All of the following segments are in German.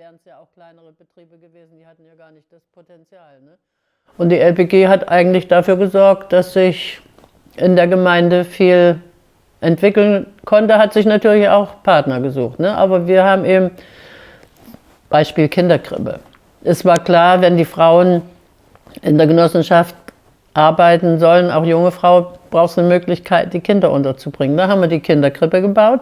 wären es ja auch kleinere Betriebe gewesen, die hatten ja gar nicht das Potenzial. Ne? Und die LPG hat eigentlich dafür gesorgt, dass sich in der Gemeinde viel entwickeln konnte, hat sich natürlich auch Partner gesucht. Ne? Aber wir haben eben, Beispiel Kinderkrippe. Es war klar, wenn die Frauen in der Genossenschaft arbeiten sollen, auch junge Frau, brauchst du eine Möglichkeit, die Kinder unterzubringen. Da haben wir die Kinderkrippe gebaut.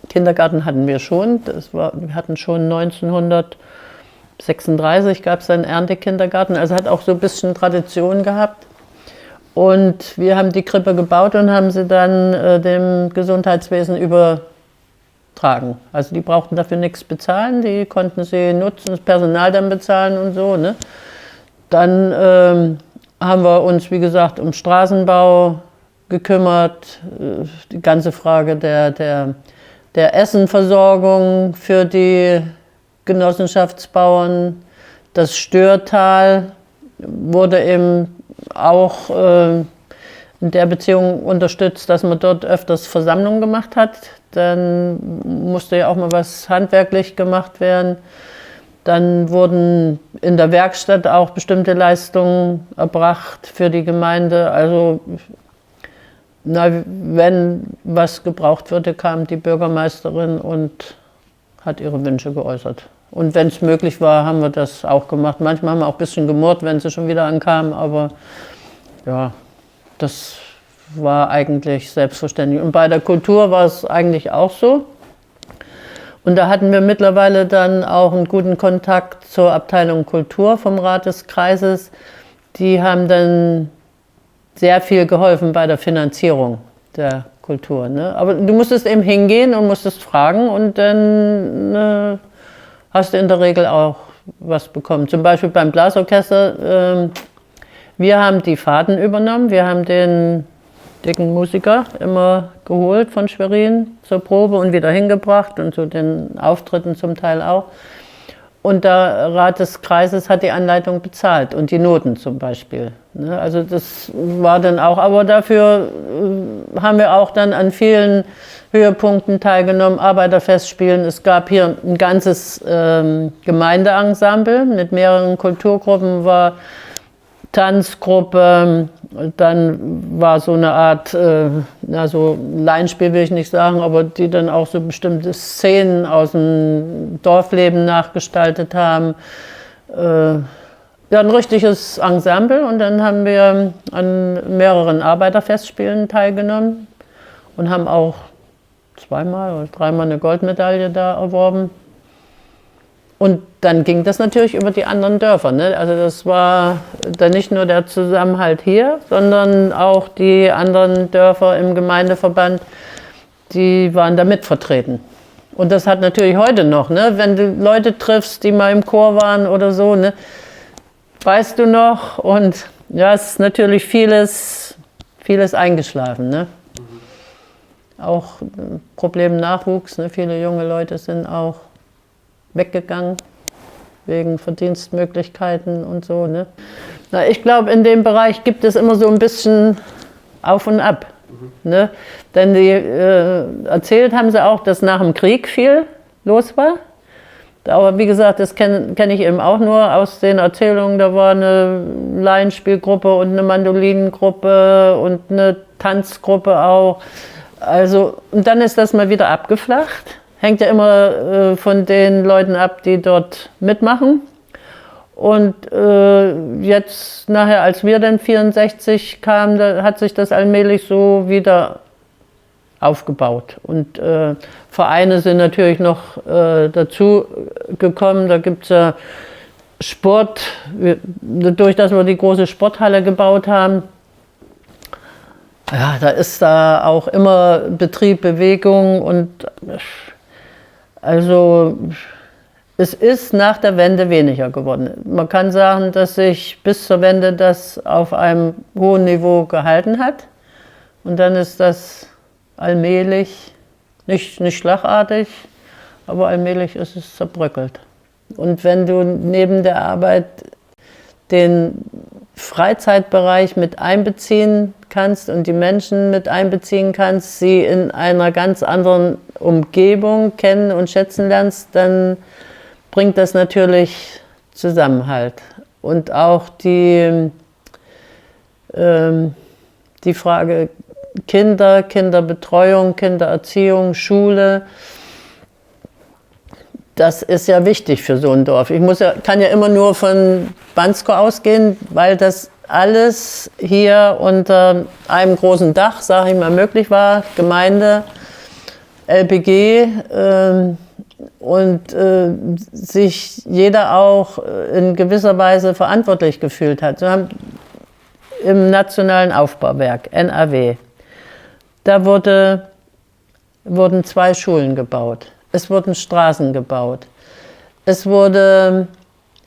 Kindergarten hatten wir schon. Wir hatten schon 1936 gab es einen Erntekindergarten. Also hat auch so ein bisschen Tradition gehabt. Und wir haben die Krippe gebaut und haben sie dann dem Gesundheitswesen übertragen. Also die brauchten dafür nichts bezahlen, die konnten sie nutzen, das Personal dann bezahlen und so. Ne? Dann haben wir uns, wie gesagt, um Straßenbau gekümmert, die ganze Frage der Essenversorgung für die Genossenschaftsbauern. Das Störtal wurde eben auch in der Beziehung unterstützt, dass man dort öfters Versammlungen gemacht hat. Dann musste ja auch mal was handwerklich gemacht werden. Dann wurden in der Werkstatt auch bestimmte Leistungen erbracht für die Gemeinde. Also wenn was gebraucht wurde, kam die Bürgermeisterin und hat ihre Wünsche geäußert. Und wenn es möglich war, haben wir das auch gemacht. Manchmal haben wir auch ein bisschen gemurrt, wenn sie schon wieder ankamen, aber ja, das war eigentlich selbstverständlich. Und bei der Kultur war es eigentlich auch so. Und da hatten wir mittlerweile dann auch einen guten Kontakt zur Abteilung Kultur vom Rat des Kreises. Die haben dann sehr viel geholfen bei der Finanzierung der Kultur. Ne? Aber du musstest eben hingehen und musstest fragen und dann hast du in der Regel auch was bekommen. Zum Beispiel beim Blasorchester, wir haben die Fahrten übernommen, wir haben den dicken Musiker immer geholt von Schwerin zur Probe und wieder hingebracht und zu den Auftritten zum Teil auch. Und der Rat des Kreises hat die Anleitung bezahlt und die Noten zum Beispiel. Ne? Also das war dann auch, aber dafür haben wir auch dann an vielen Höhepunkten teilgenommen, Arbeiterfestspielen. Es gab hier ein ganzes Gemeindeensemble mit mehreren Kulturgruppen, war Tanzgruppe, dann war so eine Art, so Laienspiel will ich nicht sagen, aber die dann auch so bestimmte Szenen aus dem Dorfleben nachgestaltet haben. Ja, ein richtiges Ensemble und dann haben wir an mehreren Arbeiterfestspielen teilgenommen und haben auch zweimal oder dreimal eine Goldmedaille da erworben. Und dann ging das natürlich über die anderen Dörfer. Ne? Also das war dann nicht nur der Zusammenhalt hier, sondern auch die anderen Dörfer im Gemeindeverband, die waren da mitvertreten. Und das hat natürlich heute noch, ne? Wenn du Leute triffst, die mal im Chor waren oder so, ne? Weißt du noch? Und ja, es ist natürlich vieles eingeschlafen. Ne? Auch Problem Nachwuchs, ne? Viele junge Leute sind auch weggegangen wegen Verdienstmöglichkeiten und so. Ne? Na, ich glaube, in dem Bereich gibt es immer so ein bisschen auf und ab. Ne? Denn die erzählt haben sie auch, dass nach dem Krieg viel los war. Aber wie gesagt, das kenn ich eben auch nur aus den Erzählungen. Da war eine Laienspielgruppe und eine Mandolinengruppe und eine Tanzgruppe auch. Also, und dann ist das mal wieder abgeflacht. Hängt ja immer von den Leuten ab, die dort mitmachen. Und jetzt nachher, als wir dann 64 kamen, da hat sich das allmählich so wieder aufgebaut. Und Vereine sind natürlich noch dazu gekommen. Da gibt es ja Sport, dadurch, dass wir die große Sporthalle gebaut haben. Ja, da ist da auch immer Betrieb, Bewegung und also es ist nach der Wende weniger geworden. Man kann sagen, dass sich bis zur Wende das auf einem hohen Niveau gehalten hat. Und dann ist das allmählich, nicht schlagartig, aber allmählich ist es zerbröckelt. Und wenn du neben der Arbeit den Freizeitbereich mit einbeziehen kannst und die Menschen mit einbeziehen kannst, sie in einer ganz anderen Umgebung kennen und schätzen lernst, dann bringt das natürlich Zusammenhalt. Und auch die Frage Kinder, Kinderbetreuung, Kindererziehung, Schule, das ist ja wichtig für so ein Dorf. Kann ja immer nur von Bansko ausgehen, weil das alles hier unter einem großen Dach, sage ich mal, möglich war. Gemeinde, LPG und sich jeder auch in gewisser Weise verantwortlich gefühlt hat. Wir haben im Nationalen Aufbauwerk, NRW, da wurden 2 Schulen gebaut. Es wurden Straßen gebaut. Es wurde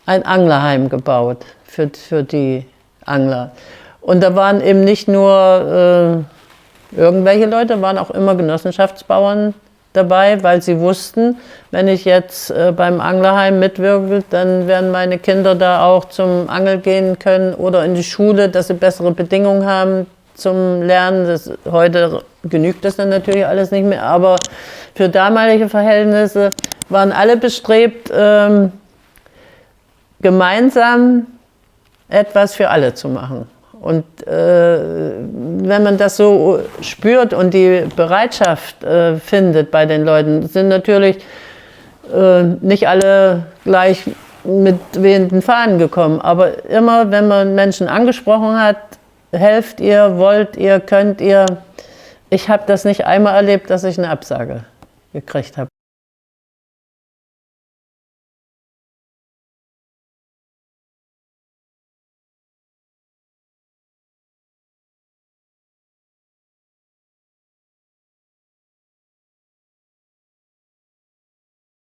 ein Anglerheim gebaut für die Angler. Und da waren eben nicht nur irgendwelche Leute, waren auch immer Genossenschaftsbauern dabei, weil sie wussten, wenn ich jetzt beim Anglerheim mitwirke, dann werden meine Kinder da auch zum Angeln gehen können oder in die Schule, dass sie bessere Bedingungen haben zum Lernen. Heute genügt das dann natürlich alles nicht mehr, aber für damalige Verhältnisse waren alle bestrebt, gemeinsam etwas für alle zu machen. Und wenn man das so spürt und die Bereitschaft findet bei den Leuten, sind natürlich nicht alle gleich mit wehenden Fahnen gekommen. Aber immer, wenn man Menschen angesprochen hat, helft ihr, wollt ihr, könnt ihr. Ich habe das nicht einmal erlebt, dass ich eine Absage gekriegt habe.